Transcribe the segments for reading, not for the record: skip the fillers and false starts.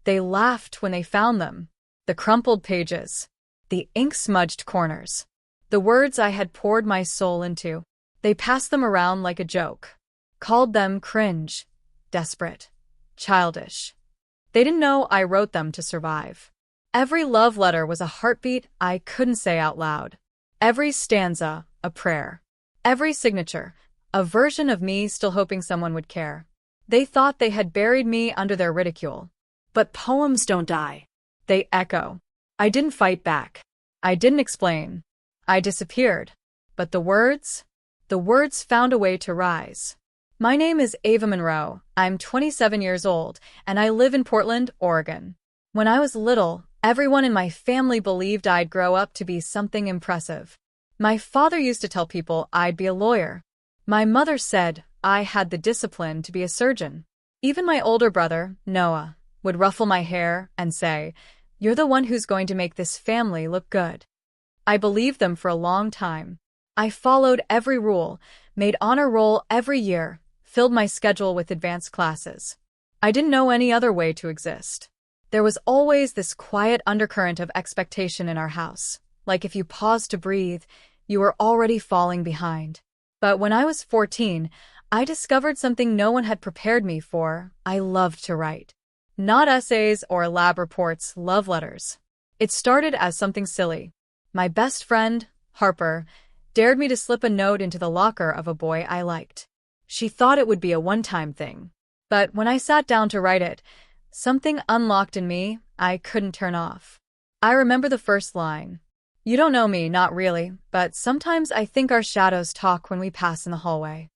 They laughed when they found them. The crumpled pages. The ink-smudged corners. The words I had poured my soul into. They passed them around like a joke. Called them cringe, desperate, childish. They didn't know I wrote them to survive. Every love letter was a heartbeat I couldn't say out loud. Every stanza, a prayer. Every signature, a version of me still hoping someone would care. They thought they had buried me under their ridicule. But poems don't die. They echo. I didn't fight back. I didn't explain. I disappeared. But the words found a way to rise. My name is Ava Monroe. I'm 27 years old, and I live in Portland, Oregon. When I was little, everyone in my family believed I'd grow up to be something impressive. My father used to tell people I'd be a lawyer. My mother said I had the discipline to be a surgeon. Even my older brother, Noah, would ruffle my hair and say, "You're the one who's going to make this family look good." I believed them for a long time. I followed every rule, made honor roll every year, filled my schedule with advanced classes. I didn't know any other way to exist. There was always this quiet undercurrent of expectation in our house, like if you paused to breathe, you were already falling behind. But when I was 14, I discovered something no one had prepared me for. I loved to write. Not essays or lab reports, love letters. It started as something silly. My best friend, Harper, dared me to slip a note into the locker of a boy I liked. She thought it would be a one-time thing. But when I sat down to write it, something unlocked in me I couldn't turn off. I remember the first line. "You don't know me, not really, but sometimes I think our shadows talk when we pass in the hallway."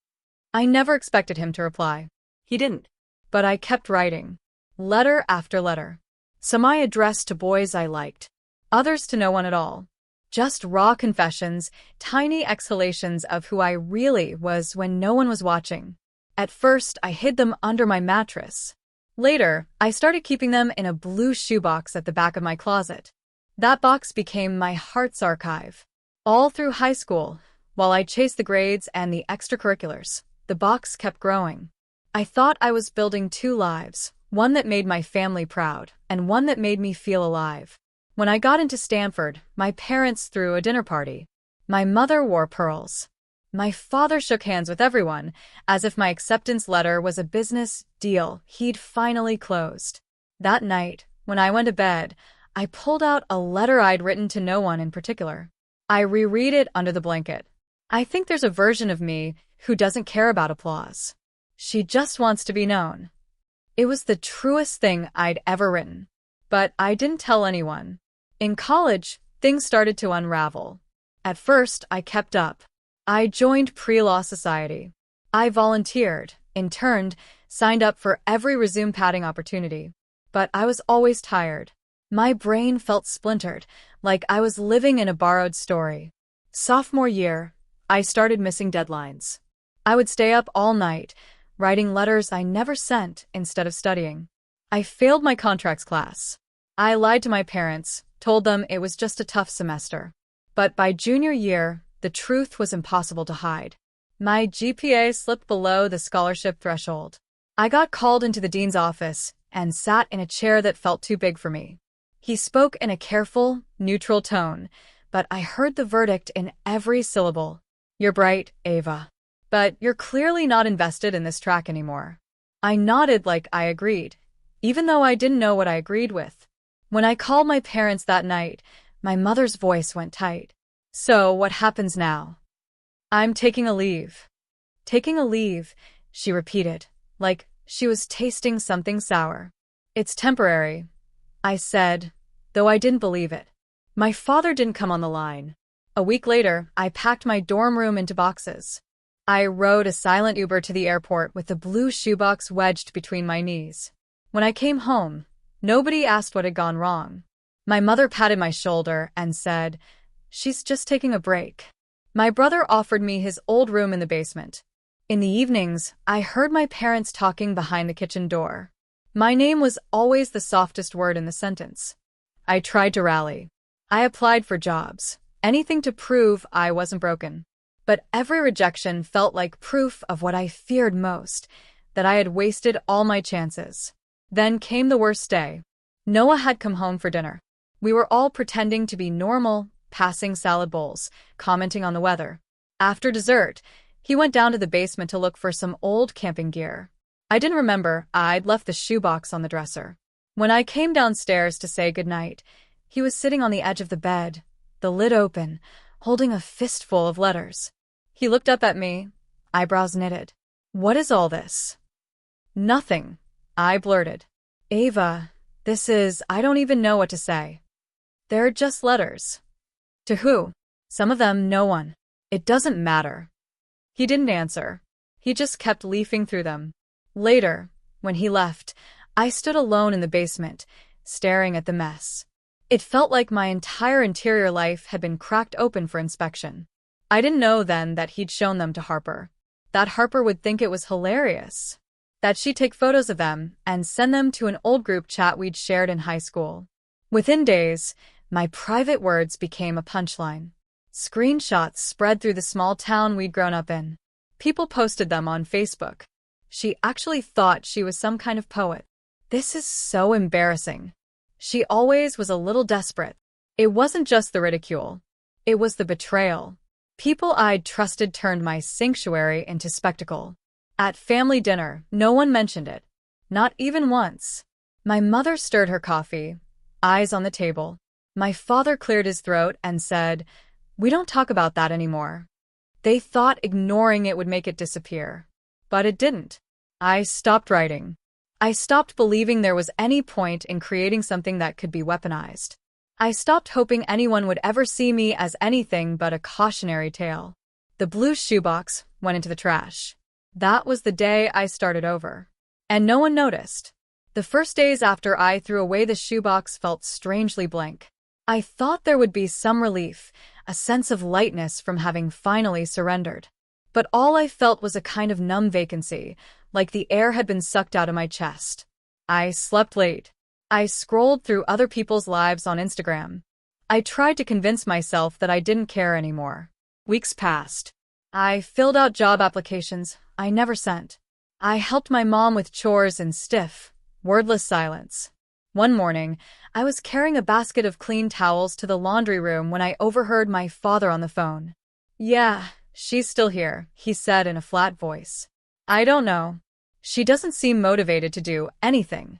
I never expected him to reply. He didn't. But I kept writing. Letter after letter. Some I addressed to boys I liked. Others to no one at all. Just raw confessions, tiny exhalations of who I really was when no one was watching. At first, I hid them under my mattress. Later, I started keeping them in a blue shoebox at the back of my closet. That box became my heart's archive. All through high school, while I chased the grades and the extracurriculars, the box kept growing. I thought I was building two lives, one that made my family proud, and one that made me feel alive. When I got into Stanford, my parents threw a dinner party. My mother wore pearls. My father shook hands with everyone, as if my acceptance letter was a business deal he'd finally closed. That night, when I went to bed, I pulled out a letter I'd written to no one in particular. I reread it under the blanket. I think there's a version of me who doesn't care about applause. She just wants to be known. It was the truest thing I'd ever written. But I didn't tell anyone. In college, things started to unravel. At first, I kept up. I joined Pre-Law Society. I volunteered, interned, signed up for every resume padding opportunity. But I was always tired. My brain felt splintered, like I was living in a borrowed story. Sophomore year, I started missing deadlines. I would stay up all night, writing letters I never sent instead of studying. I failed my contracts class. I lied to my parents, told them it was just a tough semester. But by junior year, the truth was impossible to hide. My GPA slipped below the scholarship threshold. I got called into the dean's office and sat in a chair that felt too big for me. He spoke in a careful, neutral tone, but I heard the verdict in every syllable. "You're bright, Ava. But you're clearly not invested in this track anymore." I nodded like I agreed, even though I didn't know what I agreed with. When I called my parents that night, my mother's voice went tight. "So, what happens now?" "I'm taking a leave." "Taking a leave," she repeated, like she was tasting something sour. "It's temporary," I said, though I didn't believe it. My father didn't come on the line. A week later, I packed my dorm room into boxes. I rode a silent Uber to the airport with the blue shoebox wedged between my knees. When I came home, nobody asked what had gone wrong. My mother patted my shoulder and said, "She's just taking a break." My brother offered me his old room in the basement. In the evenings, I heard my parents talking behind the kitchen door. My name was always the softest word in the sentence. I tried to rally. I applied for jobs, anything to prove I wasn't broken. But every rejection felt like proof of what I feared most, that I had wasted all my chances. Then came the worst day. Noah had come home for dinner. We were all pretending to be normal, passing salad bowls, commenting on the weather. After dessert, he went down to the basement to look for some old camping gear. I didn't remember I'd left the shoebox on the dresser. When I came downstairs to say goodnight, he was sitting on the edge of the bed, the lid open, holding a fistful of letters. He looked up at me, eyebrows knitted. "What is all this?" "Nothing," I blurted. "Ava, I don't even know what to say. They're just letters." "To who?" "Some of them, no one. It doesn't matter." He didn't answer. He just kept leafing through them. Later, when he left, I stood alone in the basement, staring at the mess. It felt like my entire interior life had been cracked open for inspection. I didn't know then that he'd shown them to Harper. That Harper would think it was hilarious. That she'd take photos of them and send them to an old group chat we'd shared in high school. Within days, my private words became a punchline. Screenshots spread through the small town we'd grown up in. People posted them on Facebook. She actually thought she was some kind of poet. This is so embarrassing. She always was a little desperate. It wasn't just the ridicule. It was the betrayal. People I'd trusted turned my sanctuary into spectacle. At family dinner, no one mentioned it. Not even once. My mother stirred her coffee, eyes on the table. My father cleared his throat and said, "We don't talk about that anymore." They thought ignoring it would make it disappear. But it didn't. I stopped writing. I stopped believing there was any point in creating something that could be weaponized. I stopped hoping anyone would ever see me as anything but a cautionary tale. The blue shoebox went into the trash. That was the day I started over. And no one noticed. The first days after I threw away the shoebox felt strangely blank. I thought there would be some relief, a sense of lightness from having finally surrendered. But all I felt was a kind of numb vacancy, like the air had been sucked out of my chest. I slept late. I scrolled through other people's lives on Instagram. I tried to convince myself that I didn't care anymore. Weeks passed. I filled out job applications I never sent. I helped my mom with chores in stiff, wordless silence. One morning, I was carrying a basket of clean towels to the laundry room when I overheard my father on the phone. "Yeah, she's still here," he said in a flat voice. "I don't know. She doesn't seem motivated to do anything."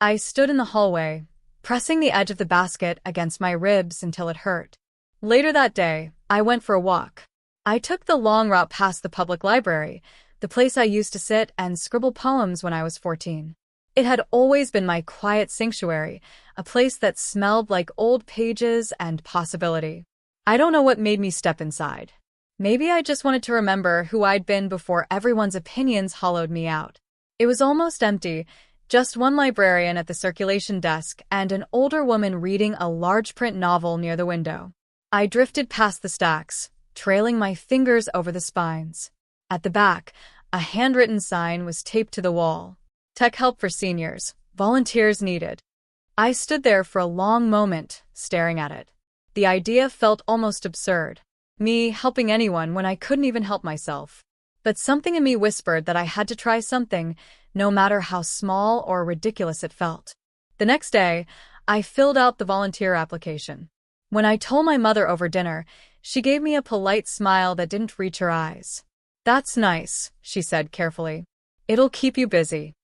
I stood in the hallway, pressing the edge of the basket against my ribs until it hurt. Later that day, I went for a walk. I took the long route past the public library, the place I used to sit and scribble poems when I was 14. It had always been my quiet sanctuary, a place that smelled like old pages and possibility. I don't know what made me step inside. Maybe I just wanted to remember who I'd been before everyone's opinions hollowed me out. It was almost empty, just one librarian at the circulation desk and an older woman reading a large print novel near the window. I drifted past the stacks, trailing my fingers over the spines. At the back, a handwritten sign was taped to the wall. "Tech help for seniors. Volunteers needed." I stood there for a long moment, staring at it. The idea felt almost absurd. Me helping anyone when I couldn't even help myself. But something in me whispered that I had to try something, no matter how small or ridiculous it felt. The next day, I filled out the volunteer application. When I told my mother over dinner, she gave me a polite smile that didn't reach her eyes. "That's nice," she said carefully. "It'll keep you busy."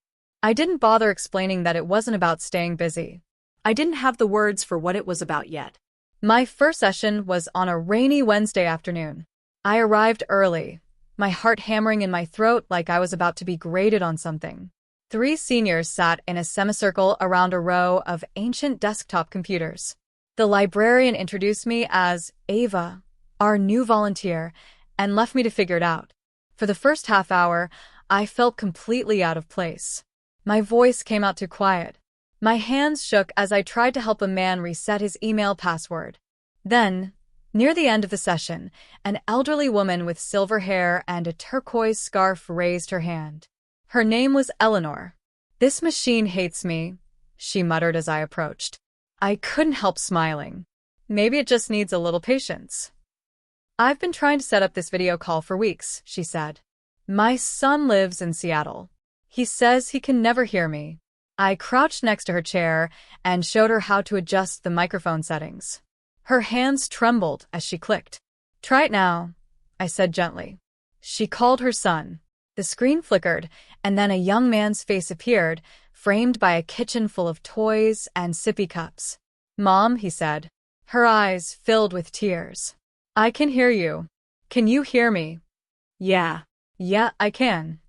I didn't bother explaining that it wasn't about staying busy. I didn't have the words for what it was about yet. My first session was on a rainy Wednesday afternoon. I arrived early, my heart hammering in my throat like I was about to be graded on something. 3 seniors sat in a semicircle around a row of ancient desktop computers. The librarian introduced me as Ava, our new volunteer, and left me to figure it out. For the first half hour, I felt completely out of place. My voice came out too quiet. My hands shook as I tried to help a man reset his email password. Then, near the end of the session, an elderly woman with silver hair and a turquoise scarf raised her hand. Her name was Eleanor. "This machine hates me," she muttered as I approached. I couldn't help smiling. Maybe it just needs a little patience. "I've been trying to set up this video call for weeks," she said. "My son lives in Seattle. He says he can never hear me." I crouched next to her chair and showed her how to adjust the microphone settings. Her hands trembled as she clicked. "Try it now," I said gently. She called her son. The screen flickered, and then a young man's face appeared, framed by a kitchen full of toys and sippy cups. "Mom," he said, her eyes filled with tears. "I can hear you. Can you hear me?" "Yeah, I can."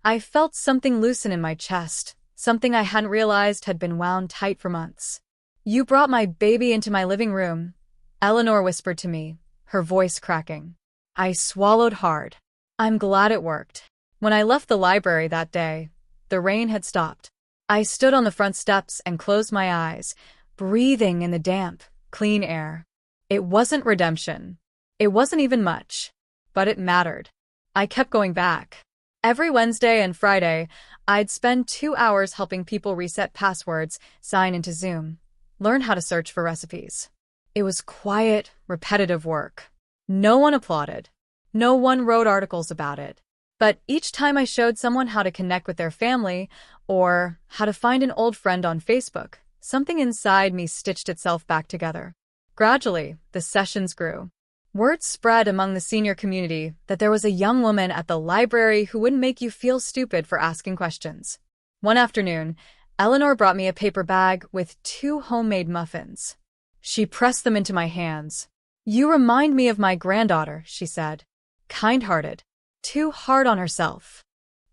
I felt something loosen in my chest, something I hadn't realized had been wound tight for months. "You brought my baby into my living room," Eleanor whispered to me, her voice cracking. I swallowed hard. I'm glad it worked. When I left the library that day, the rain had stopped. I stood on the front steps and closed my eyes, breathing in the damp, clean air. It wasn't redemption. It wasn't even much. But it mattered. I kept going back. Every Wednesday and Friday, I'd spend 2 hours helping people reset passwords, sign into Zoom, learn how to search for recipes. It was quiet, repetitive work. No one applauded. No one wrote articles about it. But each time I showed someone how to connect with their family or how to find an old friend on Facebook, something inside me stitched itself back together. Gradually, the sessions grew. Word spread among the senior community that there was a young woman at the library who wouldn't make you feel stupid for asking questions. One afternoon, Eleanor brought me a paper bag with 2 homemade muffins. She pressed them into my hands. "You remind me of my granddaughter," she said. "Kind-hearted. Too hard on herself."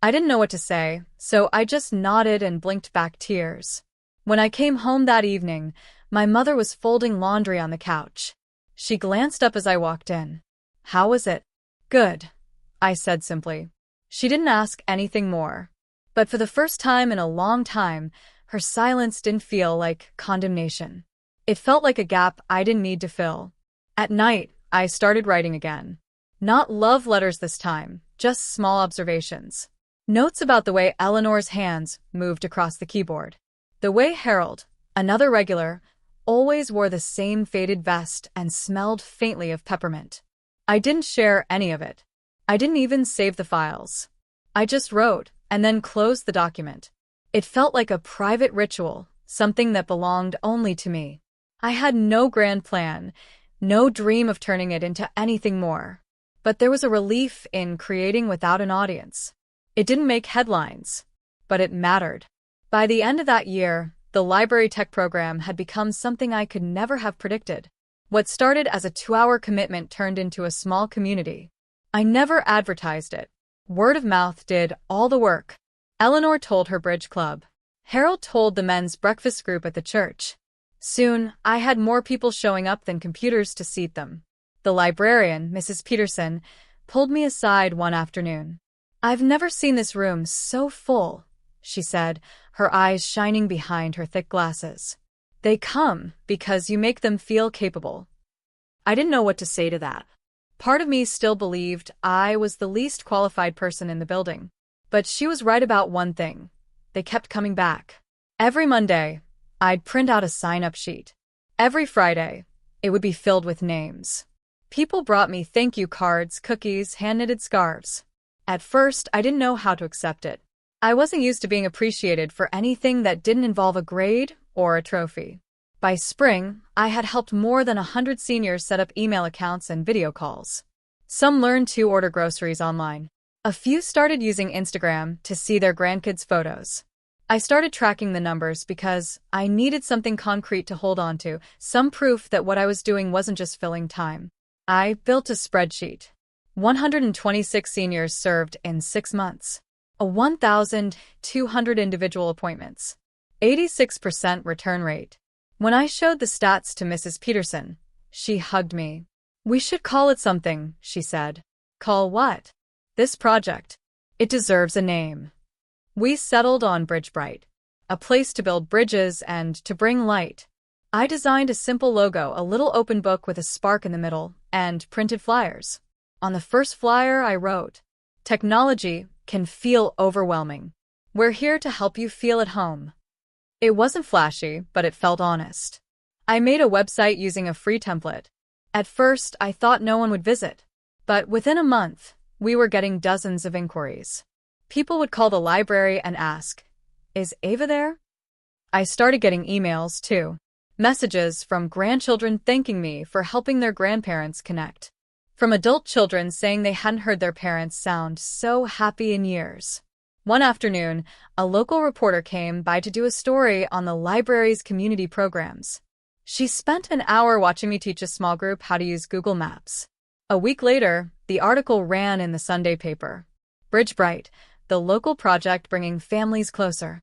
I didn't know what to say, so I just nodded and blinked back tears. When I came home that evening, my mother was folding laundry on the couch. She glanced up as I walked in. "How was it?" "Good," I said simply. She didn't ask anything more. But for the first time in a long time, her silence didn't feel like condemnation. It felt like a gap I didn't need to fill. At night, I started writing again. Not love letters this time, just small observations. Notes about the way Eleanor's hands moved across the keyboard. The way Harold, another regular, always wore the same faded vest and smelled faintly of peppermint. I didn't share any of it. I didn't even save the files. I just wrote and then closed the document. It felt like a private ritual, something that belonged only to me. I had no grand plan, no dream of turning it into anything more. But there was a relief in creating without an audience. It didn't make headlines, but it mattered. By the end of that year, the library tech program had become something I could never have predicted. What started as a 2-hour commitment turned into a small community. I never advertised it. Word of mouth did all the work. Eleanor told her bridge club. Harold told the men's breakfast group at the church. Soon, I had more people showing up than computers to seat them. The librarian, Mrs. Peterson, pulled me aside one afternoon. "I've never seen this room so full," she said, her eyes shining behind her thick glasses. "They come because you make them feel capable." I didn't know what to say to that. Part of me still believed I was the least qualified person in the building. But she was right about one thing. They kept coming back. Every Monday, I'd print out a sign-up sheet. Every Friday, it would be filled with names. People brought me thank you cards, cookies, hand-knitted scarves. At first, I didn't know how to accept it. I wasn't used to being appreciated for anything that didn't involve a grade or a trophy. By spring, I had helped more than 100 seniors set up email accounts and video calls. Some learned to order groceries online. A few started using Instagram to see their grandkids' photos. I started tracking the numbers because I needed something concrete to hold on to, some proof that what I was doing wasn't just filling time. I built a spreadsheet. 126 seniors served in 6 months. 1,200 individual appointments. 86% return rate. When I showed the stats to Mrs. Peterson, she hugged me. "We should call it something," she said. "Call what?" "This project. It deserves a name." We settled on BridgeBright, a place to build bridges and to bring light. I designed a simple logo, a little open book with a spark in the middle, and printed flyers. On the first flyer, I wrote, "Technology can feel overwhelming. We're here to help you feel at home." It wasn't flashy, but it felt honest. I made a website using a free template. At first, I thought no one would visit. But within a month, we were getting dozens of inquiries. People would call the library and ask, "Is Ava there?" I started getting emails, too. Messages from grandchildren thanking me for helping their grandparents connect. From adult children saying they hadn't heard their parents sound so happy in years. One afternoon, a local reporter came by to do a story on the library's community programs. She spent an hour watching me teach a small group how to use Google Maps. A week later, the article ran in the Sunday paper. BridgeBright, the local project bringing families closer.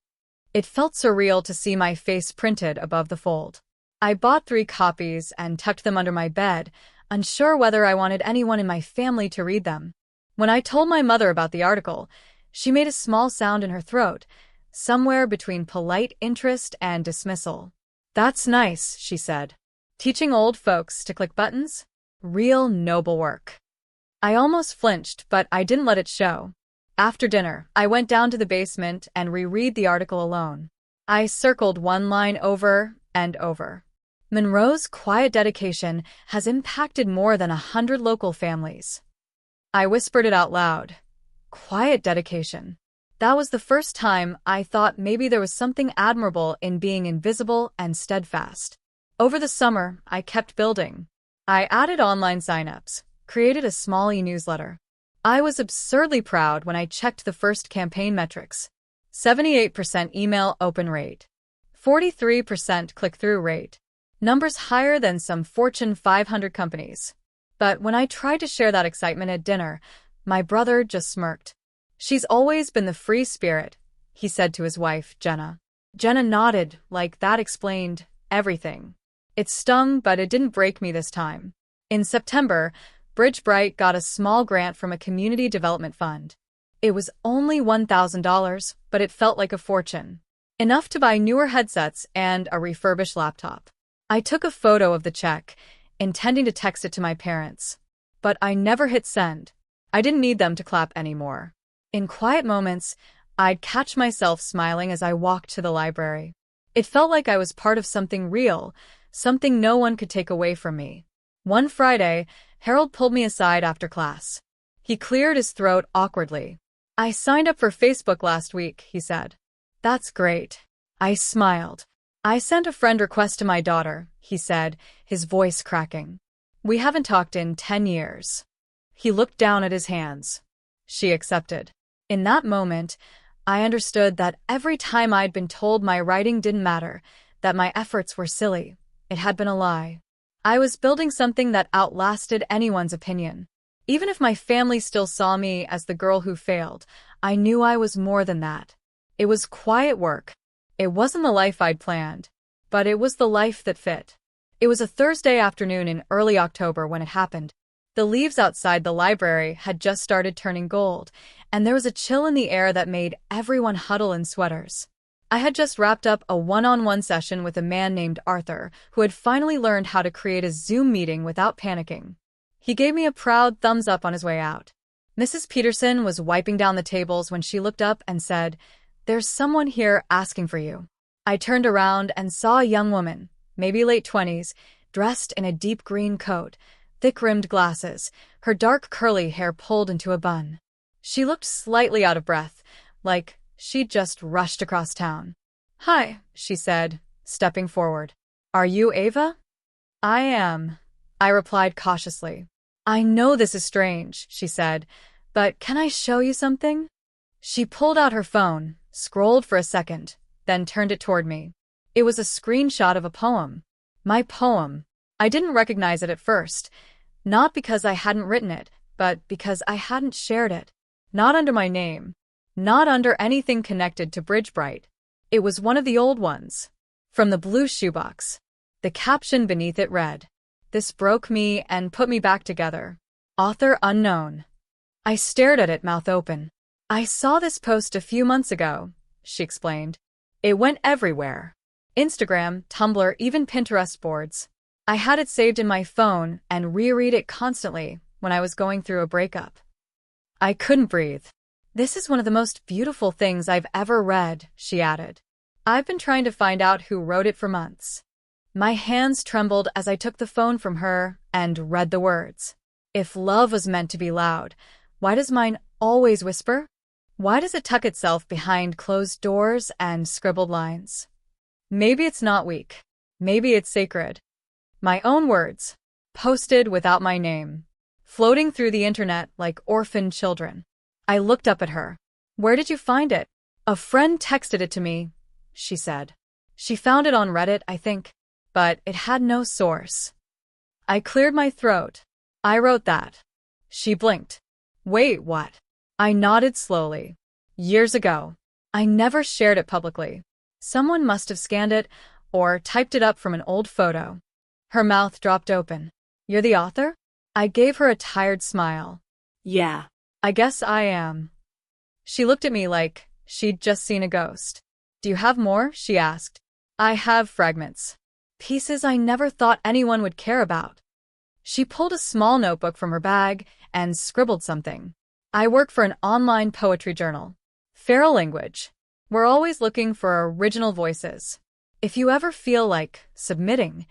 It felt surreal to see my face printed above the fold. I bought 3 copies and tucked them under my bed, unsure whether I wanted anyone in my family to read them. When I told my mother about the article, she made a small sound in her throat, somewhere between polite interest and dismissal. "That's nice," she said. "Teaching old folks to click buttons? Real noble work." I almost flinched, but I didn't let it show. After dinner, I went down to the basement and reread the article alone. I circled one line over and over. Monroe's quiet dedication has impacted more than 100 local families. I whispered it out loud. Quiet dedication. That was the first time I thought maybe there was something admirable in being invisible and steadfast. Over the summer, I kept building. I added online signups, created a small e-newsletter. I was absurdly proud when I checked the first campaign metrics. 78% email open rate. 43% click-through rate. Numbers higher than some Fortune 500 companies. But when I tried to share that excitement at dinner, my brother just smirked. "She's always been the free spirit," he said to his wife, Jenna. Jenna nodded, like that explained everything. It stung, but it didn't break me this time. In September, BridgeBright got a small grant from a community development fund. It was only $1,000, but it felt like a fortune. Enough to buy newer headsets and a refurbished laptop. I took a photo of the check, intending to text it to my parents. But I never hit send. I didn't need them to clap anymore. In quiet moments, I'd catch myself smiling as I walked to the library. It felt like I was part of something real, something no one could take away from me. One Friday, Harold pulled me aside after class. He cleared his throat awkwardly. "I signed up for Facebook last week," he said. "That's great." I smiled. "I sent a friend request to my daughter," he said, his voice cracking. "We haven't talked in 10 years. He looked down at his hands. She accepted. In that moment, I understood that every time I'd been told my writing didn't matter, that my efforts were silly, it had been a lie. I was building something that outlasted anyone's opinion. Even if my family still saw me as the girl who failed, I knew I was more than that. It was quiet work. It wasn't the life I'd planned, but it was the life that fit. It was a Thursday afternoon in early October when it happened. The leaves outside the library had just started turning gold, and there was a chill in the air that made everyone huddle in sweaters. I had just wrapped up a one-on-one session with a man named Arthur, who had finally learned how to create a Zoom meeting without panicking. He gave me a proud thumbs up on his way out. Mrs. Peterson was wiping down the tables when she looked up and said, "There's someone here asking for you." I turned around and saw a young woman, maybe late 20s, dressed in a deep green coat, thick-rimmed glasses, her dark curly hair pulled into a bun. She looked slightly out of breath, like she'd just rushed across town. "Hi," she said, stepping forward. "Are you Ava?" "I am," I replied cautiously. "I know this is strange," she said, "but can I show you something?" She pulled out her phone, scrolled for a second, then turned it toward me. It was a screenshot of a poem. My poem. I didn't recognize it at first, not because I hadn't written it, but because I hadn't shared it. Not under my name. Not under anything connected to BridgeBright. It was one of the old ones. From the blue shoebox. The caption beneath it read, "This broke me and put me back together. Author unknown." I stared at it, mouth open. "I saw this post a few months ago," she explained. "It went everywhere. Instagram, Tumblr, even Pinterest boards. I had it saved in my phone and reread it constantly when I was going through a breakup." I couldn't breathe. "This is one of the most beautiful things I've ever read," she added. "I've been trying to find out who wrote it for months." My hands trembled as I took the phone from her and read the words. If love was meant to be loud, why does mine always whisper? Why does it tuck itself behind closed doors and scribbled lines? Maybe it's not weak. Maybe it's sacred. My own words, posted without my name, floating through the internet like orphaned children. I looked up at her. Where did you find it? A friend texted it to me, she said. She found it on Reddit, I think, but it had no source. I cleared my throat. I wrote that. She blinked. Wait, what? I nodded slowly. Years ago. I never shared it publicly. Someone must have scanned it or typed it up from an old photo. Her mouth dropped open. You're the author? I gave her a tired smile. Yeah. I guess I am. She looked at me like she'd just seen a ghost. Do you have more? She asked. I have fragments. Pieces I never thought anyone would care about. She pulled a small notebook from her bag and scribbled something. I work for an online poetry journal. Feral Language. We're always looking for original voices. If you ever feel like submitting.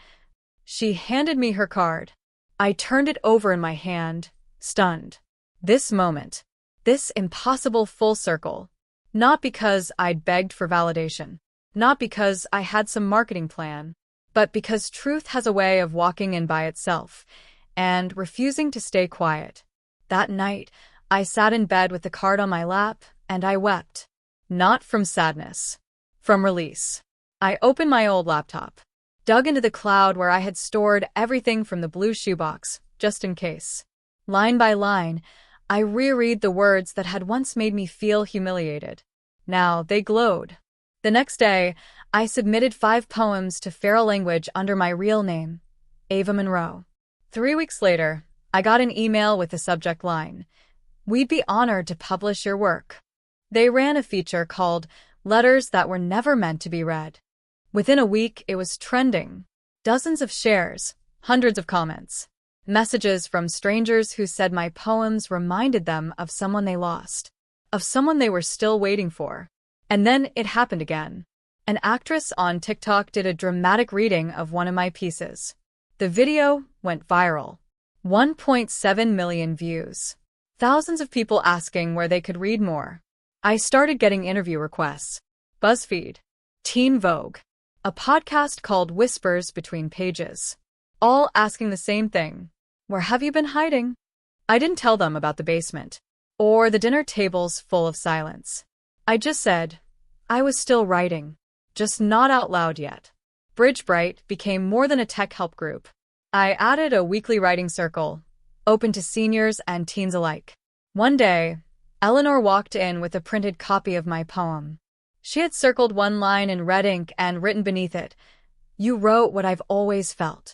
She handed me her card. I turned it over in my hand, stunned. This moment. This impossible full circle. Not because I'd begged for validation. Not because I had some marketing plan. But because truth has a way of walking in by itself and refusing to stay quiet. That night, I sat in bed with the card on my lap, and I wept. Not from sadness. From release. I opened my old laptop, dug into the cloud where I had stored everything from the blue shoebox, just in case. Line by line, I reread the words that had once made me feel humiliated. Now they glowed. The next day, I submitted 5 poems to Feral Language under my real name, Ava Monroe. 3 weeks later, I got an email with the subject line, "We'd be honored to publish your work." They ran a feature called Letters That Were Never Meant to Be Read. Within a week, it was trending. Dozens of shares, hundreds of comments, messages from strangers who said my poems reminded them of someone they lost, of someone they were still waiting for. And then it happened again. An actress on TikTok did a dramatic reading of one of my pieces. The video went viral. 1.7 million views. Thousands of people asking where they could read more. I started getting interview requests. BuzzFeed, Teen Vogue, a podcast called Whispers Between Pages. All asking the same thing. Where have you been hiding? I didn't tell them about the basement or the dinner tables full of silence. I just said, I was still writing, just not out loud yet. BridgeBright became more than a tech help group. I added a weekly writing circle, open to seniors and teens alike. One day, Eleanor walked in with a printed copy of my poem. She had circled one line in red ink and written beneath it, "You wrote what I've always felt."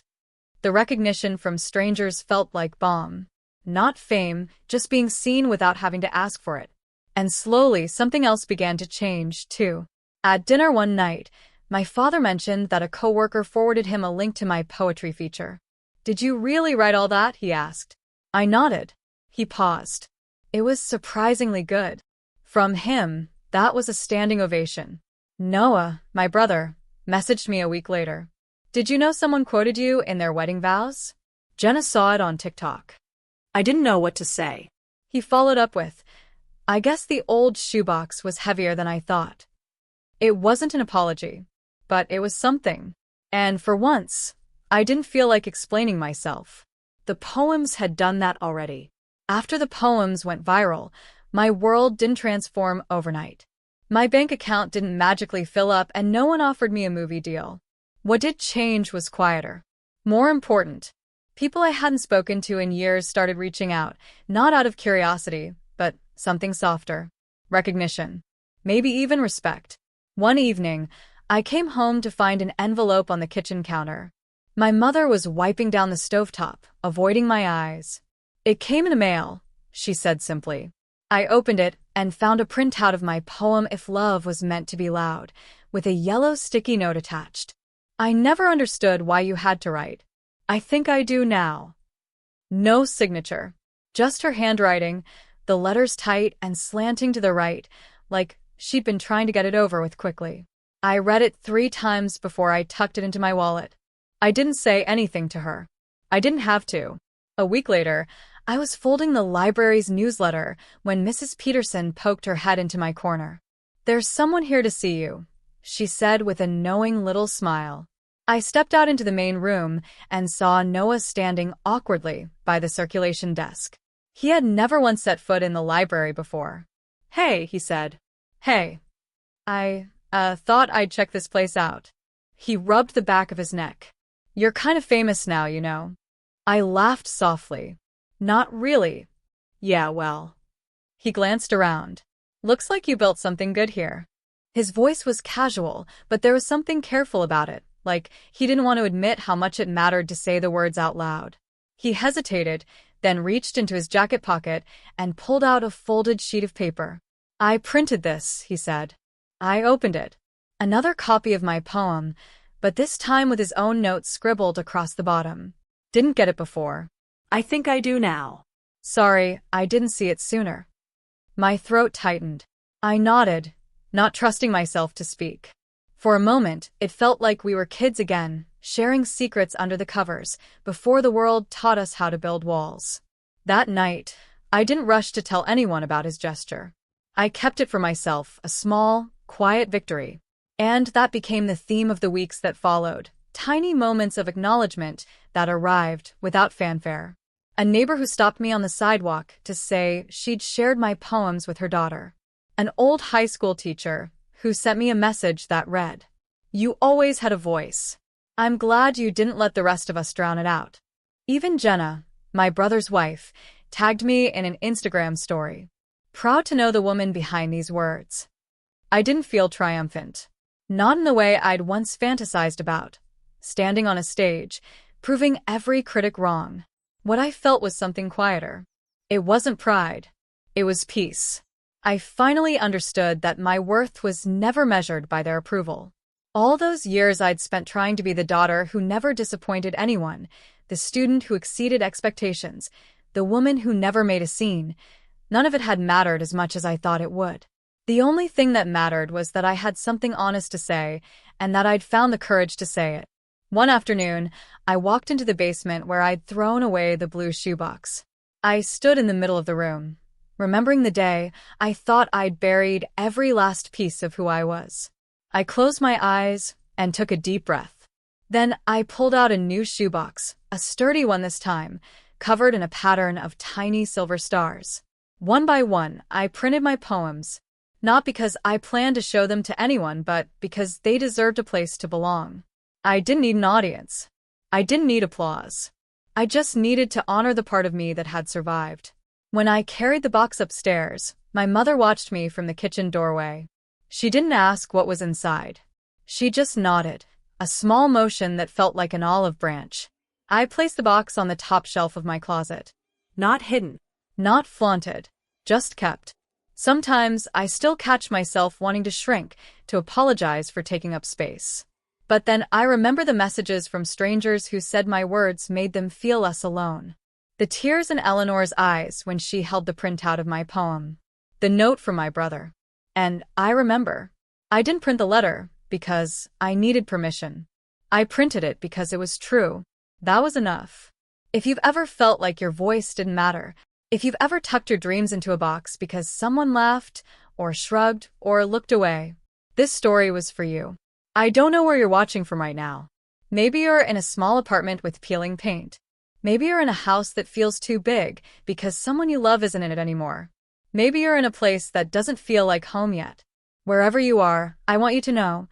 The recognition from strangers felt like balm. Not fame, just being seen without having to ask for it. And slowly, something else began to change, too. At dinner one night, my father mentioned that a coworker forwarded him a link to my poetry feature. "Did you really write all that?" he asked. I nodded. He paused. It was surprisingly good. From him, that was a standing ovation. Noah, my brother, messaged me a week later. "Did you know someone quoted you in their wedding vows?" Jenna saw it on TikTok. I didn't know what to say. He followed up with, "I guess the old shoebox was heavier than I thought." It wasn't an apology, but it was something. And for once, I didn't feel like explaining myself. The poems had done that already. After the poems went viral, my world didn't transform overnight. My bank account didn't magically fill up and no one offered me a movie deal. What did change was quieter. More important, people I hadn't spoken to in years started reaching out, not out of curiosity, but something softer. Recognition. Maybe even respect. One evening, I came home to find an envelope on the kitchen counter. My mother was wiping down the stovetop, avoiding my eyes. "It came in the mail," she said simply. I opened it and found a printout of my poem If Love Was Meant to Be Loud, with a yellow sticky note attached. "I never understood why you had to write. I think I do now." No signature. Just her handwriting, the letters tight and slanting to the right, like she'd been trying to get it over with quickly. I read it 3 times before I tucked it into my wallet. I didn't say anything to her. I didn't have to. A week later, I was folding the library's newsletter when Mrs. Peterson poked her head into my corner. "There's someone here to see you," she said with a knowing little smile. I stepped out into the main room and saw Noah standing awkwardly by the circulation desk. He had never once set foot in the library before. Hey, he said. Hey. I thought I'd check this place out. He rubbed the back of his neck. You're kind of famous now, you know. I laughed softly. Not really. Yeah, well. He glanced around. Looks like you built something good here. His voice was casual, but there was something careful about it, like he didn't want to admit how much it mattered to say the words out loud. He hesitated, then reached into his jacket pocket and pulled out a folded sheet of paper. I printed this, he said. I opened it. Another copy of my poem, but this time with his own notes scribbled across the bottom. Didn't get it before. I think I do now. Sorry, I didn't see it sooner. My throat tightened. I nodded, not trusting myself to speak. For a moment, it felt like we were kids again, sharing secrets under the covers, before the world taught us how to build walls. That night, I didn't rush to tell anyone about his gesture. I kept it for myself, a small, quiet victory. And that became the theme of the weeks that followed, tiny moments of acknowledgement that arrived without fanfare. A neighbor who stopped me on the sidewalk to say she'd shared my poems with her daughter. An old high school teacher who sent me a message that read, "You always had a voice. I'm glad you didn't let the rest of us drown it out." Even Jenna, my brother's wife, tagged me in an Instagram story. Proud to know the woman behind these words. I didn't feel triumphant. Not in the way I'd once fantasized about. Standing on a stage, proving every critic wrong. What I felt was something quieter. It wasn't pride. It was peace. I finally understood that my worth was never measured by their approval. All those years I'd spent trying to be the daughter who never disappointed anyone, the student who exceeded expectations, the woman who never made a scene, none of it had mattered as much as I thought it would. The only thing that mattered was that I had something honest to say, and that I'd found the courage to say it. One afternoon, I walked into the basement where I'd thrown away the blue shoebox. I stood in the middle of the room. Remembering the day, I thought I'd buried every last piece of who I was. I closed my eyes and took a deep breath. Then I pulled out a new shoebox, a sturdy one this time, covered in a pattern of tiny silver stars. One by one, I printed my poems, not because I planned to show them to anyone, but because they deserved a place to belong. I didn't need an audience. I didn't need applause. I just needed to honor the part of me that had survived. When I carried the box upstairs, my mother watched me from the kitchen doorway. She didn't ask what was inside. She just nodded, a small motion that felt like an olive branch. I placed the box on the top shelf of my closet. Not hidden. Not flaunted. Just kept. Sometimes I still catch myself wanting to shrink, to apologize for taking up space. But then I remember the messages from strangers who said my words made them feel less alone. The tears in Eleanor's eyes when she held the printout of my poem. The note from my brother. And I remember. I didn't print the letter because I needed permission. I printed it because it was true. That was enough. If you've ever felt like your voice didn't matter, if you've ever tucked your dreams into a box because someone laughed, or shrugged, or looked away, this story was for you. I don't know where you're watching from right now. Maybe you're in a small apartment with peeling paint. Maybe you're in a house that feels too big because someone you love isn't in it anymore. Maybe you're in a place that doesn't feel like home yet. Wherever you are, I want you to know,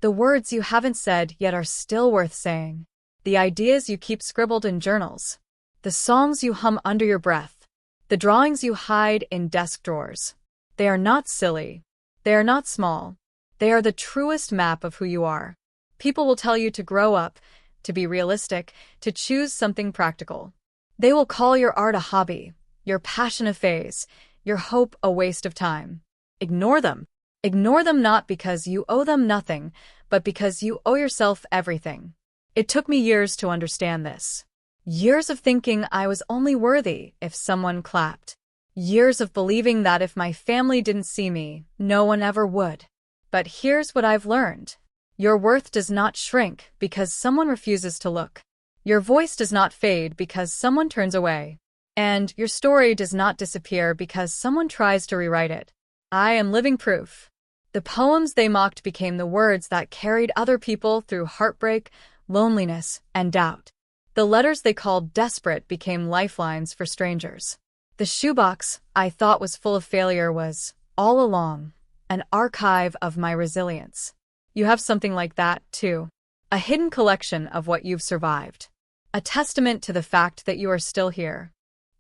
the words you haven't said yet are still worth saying. The ideas you keep scribbled in journals. The songs you hum under your breath. The drawings you hide in desk drawers. They are not silly. They are not small. They are the truest map of who you are. People will tell you to grow up, to be realistic, to choose something practical. They will call your art a hobby, your passion a phase, your hope a waste of time. Ignore them. Ignore them not because you owe them nothing, but because you owe yourself everything. It took me years to understand this. Years of thinking I was only worthy if someone clapped. Years of believing that if my family didn't see me, no one ever would. But here's what I've learned. Your worth does not shrink because someone refuses to look. Your voice does not fade because someone turns away. And your story does not disappear because someone tries to rewrite it. I am living proof. The poems they mocked became the words that carried other people through heartbreak, loneliness, and doubt. The letters they called desperate became lifelines for strangers. The shoebox I thought was full of failure was, all along, an archive of my resilience. You have something like that, too. A hidden collection of what you've survived. A testament to the fact that you are still here.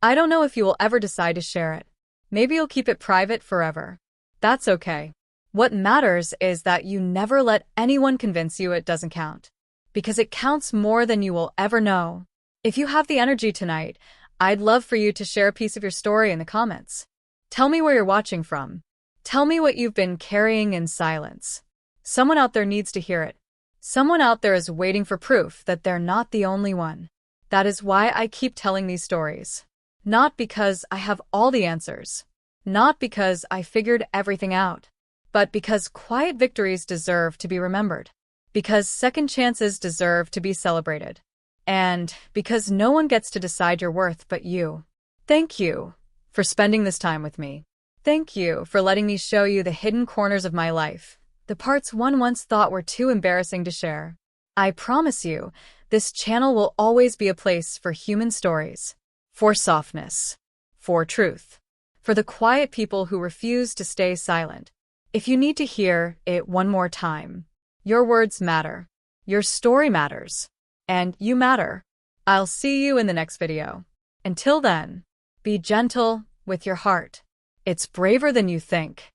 I don't know if you will ever decide to share it. Maybe you'll keep it private forever. That's okay. What matters is that you never let anyone convince you it doesn't count. Because it counts more than you will ever know. If you have the energy tonight, I'd love for you to share a piece of your story in the comments. Tell me where you're watching from. Tell me what you've been carrying in silence. Someone out there needs to hear it. Someone out there is waiting for proof that they're not the only one. That is why I keep telling these stories. Not because I have all the answers. Not because I figured everything out. But because quiet victories deserve to be remembered. Because second chances deserve to be celebrated. And because no one gets to decide your worth but you. Thank you for spending this time with me. Thank you for letting me show you the hidden corners of my life, the parts one once thought were too embarrassing to share. I promise you, this channel will always be a place for human stories, for softness, for truth, for the quiet people who refuse to stay silent. If you need to hear it one more time, your words matter, your story matters, and you matter. I'll see you in the next video. Until then, be gentle with your heart. It's braver than you think.